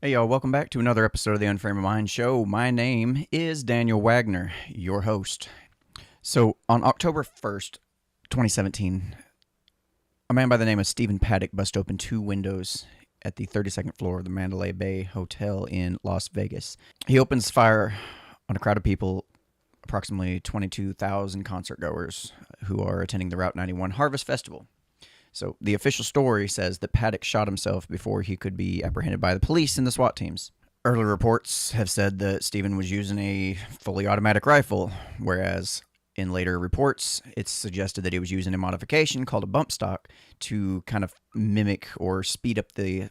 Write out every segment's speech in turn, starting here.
Hey y'all, welcome back to another episode of the Unframe of Mind show. My name is Daniel Wagner, your host. So on October 1st, 2017, a man by the name of Stephen Paddock bust open two windows at the 32nd floor of the Mandalay Bay Hotel in Las Vegas. He opens fire on a crowd of people, approximately 22,000 concertgoers who are attending the Route 91 Harvest Festival. So the official story says that Paddock shot himself before he could be apprehended by the police and the SWAT teams. Early reports have said that Stephen was using a fully automatic rifle, whereas in later reports, it's suggested that he was using a modification called a bump stock to kind of mimic or speed up the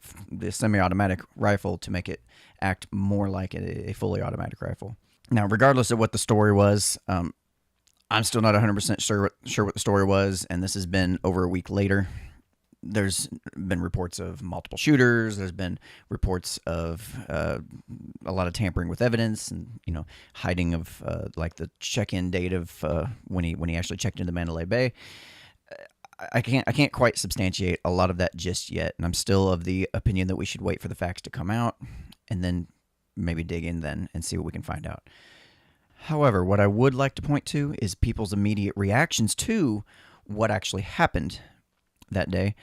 semi-automatic rifle to make it act more like a fully automatic rifle. Now, regardless of what the story was, I'm still not 100% sure what the story was, and this has been over a week later. There's been reports of multiple shooters. There's been reports of a lot of tampering with evidence, and hiding of like the check-in date of when he actually checked into Mandalay Bay. I can't quite substantiate a lot of that just yet, and I'm still of the opinion that we should wait for the facts to come out, and then maybe dig in then and see what we can find out. However, what I would like to point to is people's immediate reactions to what actually happened that day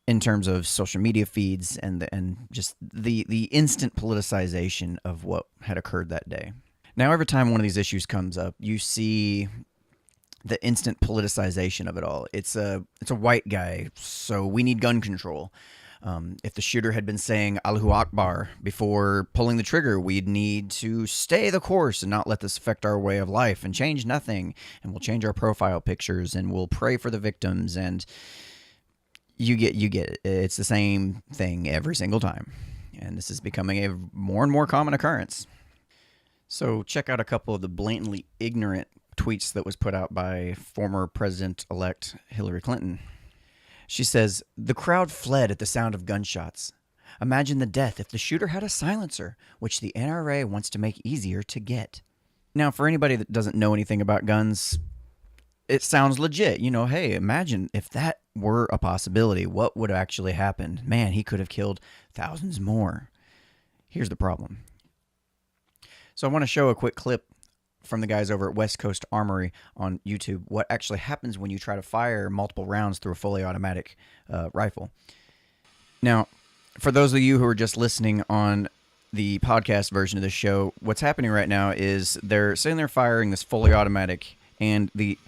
in terms of social media feeds and just the instant politicization of what had occurred that day. Now, every time one of these issues comes up, you see the instant politicization of it all. It's a white guy, so we need gun control. If the shooter had been saying Allahu Akbar before pulling the trigger, we'd need to stay the course and not let this affect our way of life and change nothing. And we'll change our profile pictures and we'll pray for the victims. And you get it. It's the same thing every single time. And this is becoming a more and more common occurrence. So check out a couple of the blatantly ignorant tweets that was put out by former President-elect Hillary Clinton. She says, "The crowd fled at the sound of gunshots. Imagine the death if the shooter had a silencer, which the NRA wants to make easier to get." Now, for anybody that doesn't know anything about guns, it sounds legit. Hey, imagine if that were a possibility. What would actually happen? Man, he could have killed thousands more. Here's the problem. So I want to show a quick clip from the guys over at West Coast Armory on YouTube, what actually happens when you try to fire multiple rounds through a fully automatic rifle. Now, for those of you who are just listening on the podcast version of the show, what's happening right now is they're sitting there firing this fully automatic, and the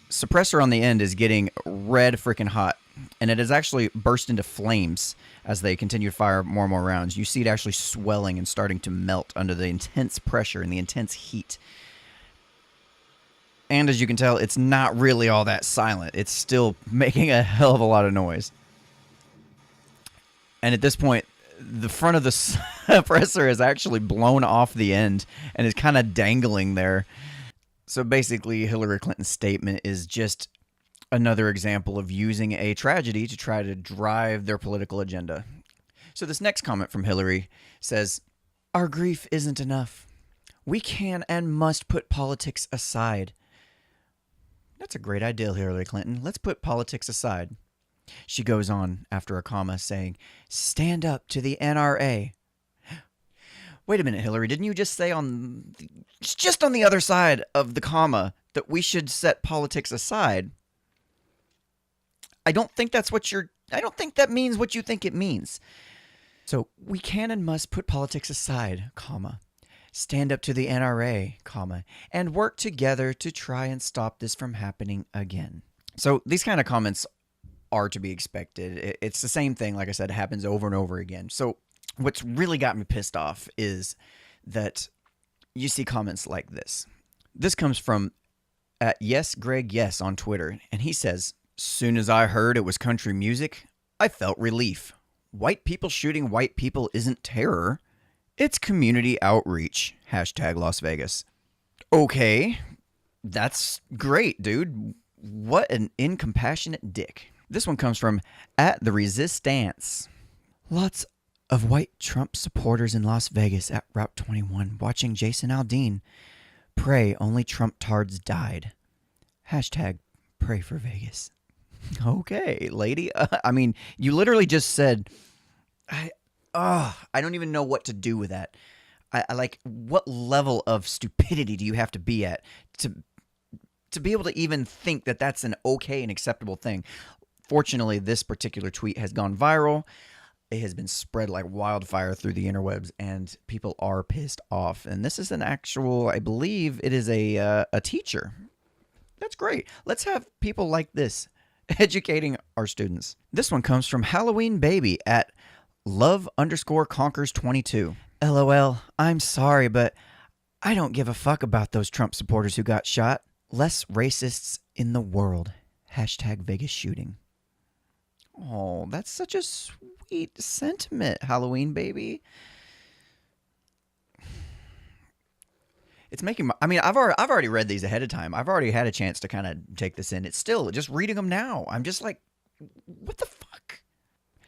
suppressor on the end is getting red freaking hot, and it has actually burst into flames as they continue to fire more and more rounds. You see it actually swelling and starting to melt under the intense pressure and the intense heat. And as you can tell, it's not really all that silent. It's still making a hell of a lot of noise. And at this point, the front of the suppressor is actually blown off the end and is kind of dangling there. So basically, Hillary Clinton's statement is just another example of using a tragedy to try to drive their political agenda. So this next comment from Hillary says, "Our grief isn't enough. We can and must put politics aside." That's a great idea, Hillary Clinton. Let's put politics aside. She goes on after a comma saying, "Stand up to the NRA." Wait a minute, Hillary. Didn't you just say just on the other side of the comma that we should set politics aside? I don't think that means what you think it means. So we can and must put politics aside, comma. Stand up to the NRA, comma, and work together to try and stop this from happening again. So these kind of comments are to be expected. It's the same thing, like I said, happens over and over again. So what's really got me pissed off is that you see comments like this. This comes from @YesGregYes on Twitter, and he says, "Soon as I heard it was country music, I felt relief. White people shooting white people isn't terror. It's community outreach. #Las Vegas." Okay, that's great, dude. What an incompassionate dick. This one comes from @TheResistance. "Lots of white Trump supporters in Las Vegas at Route 21 watching Jason Aldean. Pray only Trump tards died. #Pray for Vegas." Okay, lady. I mean, you literally just said, I don't even know what to do with that. I like, what level of stupidity do you have to be at to be able to even think that that's an okay and acceptable thing? Fortunately, this particular tweet has gone viral. It has been spread like wildfire through the interwebs, and people are pissed off. And this is an actual, I believe it is a teacher. That's great. Let's have people like this educating our students. This one comes from Halloween Baby at love_conquers22. LOL, I'm sorry, but I don't give a fuck about those Trump supporters who got shot. Less racists in the world. Hashtag Vegas shooting. Oh, that's such a sweet sentiment, Halloween Baby. It's making I've already read these ahead of time. I've already had a chance to kind of take this in. It's still just reading them now. I'm just like, what the fuck?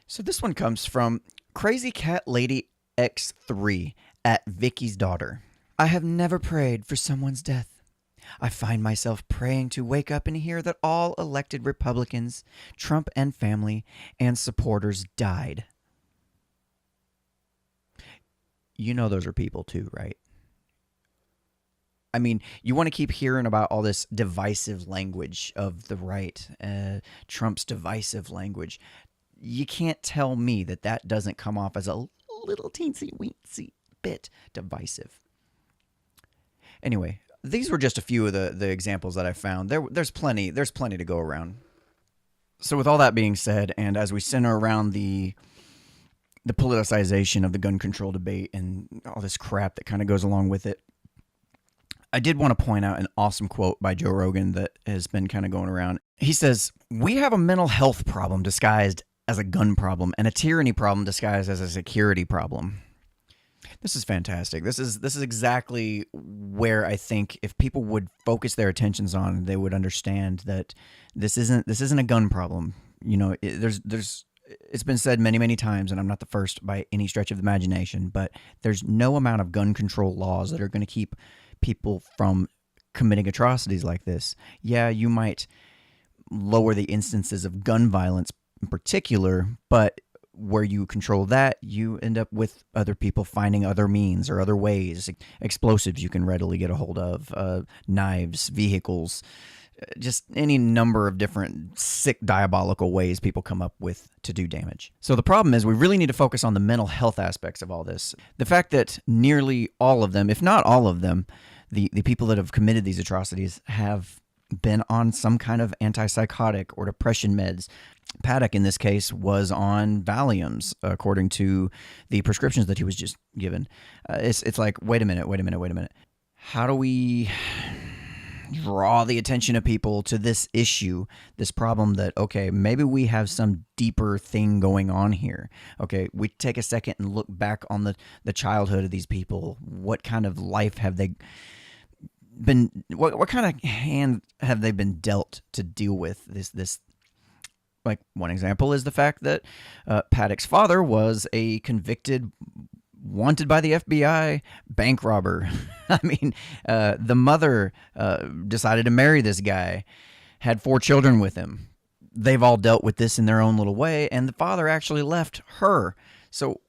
So this one comes from Crazy Cat Lady X3 at Vicky's daughter. I have never prayed for someone's death. I find myself praying to wake up and hear that all elected Republicans, Trump and family, and supporters died. You know those are people too, right? I mean, you want to keep hearing about all this divisive language of the right, Trump's divisive language. You can't tell me that that doesn't come off as a little teensy-weensy bit divisive. Anyway, these were just a few of the examples that I found. There's plenty to go around. So with all that being said, and as we center around the politicization of the gun control debate and all this crap that kind of goes along with it, I did want to point out an awesome quote by Joe Rogan that has been kind of going around. He says, "We have a mental health problem disguised as a gun problem and a tyranny problem disguised as a security problem." This is fantastic. This is exactly where I think if people would focus their attentions on, they would understand that this isn't a gun problem. You know, it's been said many times, and I'm not the first by any stretch of the imagination, but there's no amount of gun control laws that are going to keep people from committing atrocities like this. Yeah, you might lower the instances of gun violence in particular, but where you control that, you end up with other people finding other means or other ways. Explosives you can readily get a hold of, knives, vehicles, just any number of different sick, diabolical ways people come up with to do damage. So the problem is we really need to focus on the mental health aspects of all this. The fact that nearly all of them, if not all of them, the people that have committed these atrocities have been on some kind of antipsychotic or depression meds. Paddock, in this case, was on Valiums, according to the prescriptions that he was just given. It's like, wait a minute. How do we draw the attention of people to this issue, this problem that, okay, maybe we have some deeper thing going on here. Okay, we take a second and look back on the childhood of these people. What kind of life have they been, what kind of hand have they been dealt to deal with this? Like, one example is the fact that Paddock's father was a convicted, wanted by the FBI bank robber. I mean, the mother decided to marry this guy, had 4 children with him. They've all dealt with this in their own little way, and the father actually left her. So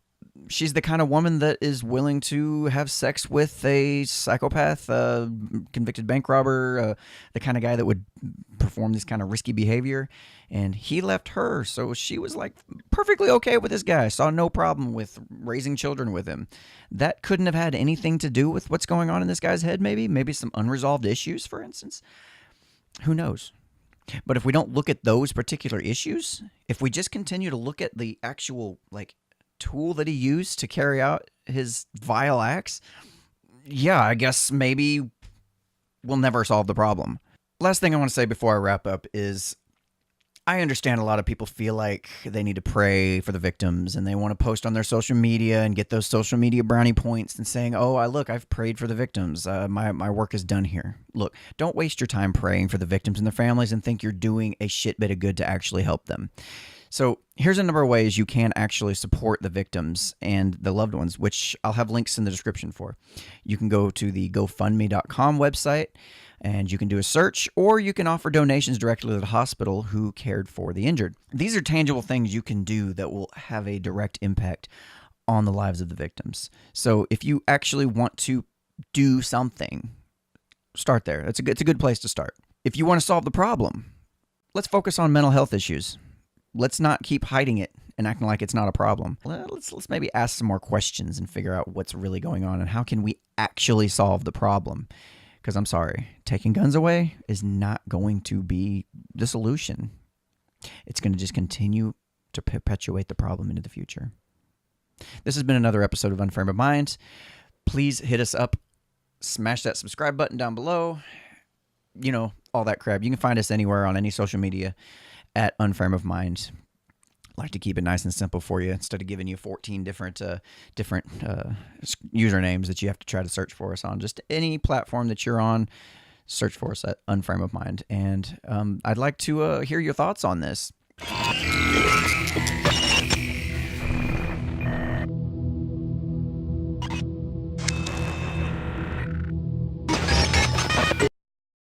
she's the kind of woman that is willing to have sex with a psychopath, convicted bank robber, the kind of guy that would perform this kind of risky behavior. And he left her, so she was like perfectly okay with this guy, saw no problem with raising children with him. That couldn't have had anything to do with what's going on in this guy's head, maybe some unresolved issues, for instance. Who knows? But if we don't look at those particular issues, if we just continue to look at the actual, like, tool that he used to carry out his vile acts, yeah, I guess maybe we'll never solve the problem. Last thing I want to say before I wrap up is I understand a lot of people feel like they need to pray for the victims and they want to post on their social media and get those social media brownie points and saying, oh, I've prayed for the victims. My work is done here. Look, don't waste your time praying for the victims and their families and think you're doing a shit bit of good to actually help them. So here's a number of ways you can actually support the victims and the loved ones, which I'll have links in the description for. You can go to the GoFundMe.com website and you can do a search, or you can offer donations directly to the hospital who cared for the injured. These are tangible things you can do that will have a direct impact on the lives of the victims. So if you actually want to do something, start there. It's a good place to start. If you want to solve the problem, let's focus on mental health issues. Let's not keep hiding it and acting like it's not a problem. Let's maybe ask some more questions and figure out what's really going on and how can we actually solve the problem. Because I'm sorry, taking guns away is not going to be the solution. It's going to just continue to perpetuate the problem into the future. This has been another episode of Unframe of Mind. Please hit us up. Smash that subscribe button down below. You know, all that crap. You can find us anywhere on any social media at Unframe of Mind. I like to keep it nice and simple for you instead of giving you 14 different usernames that you have to try to search for us on. Just any platform that you're on, search for us at Unframe of Mind. And I'd like to hear your thoughts on this.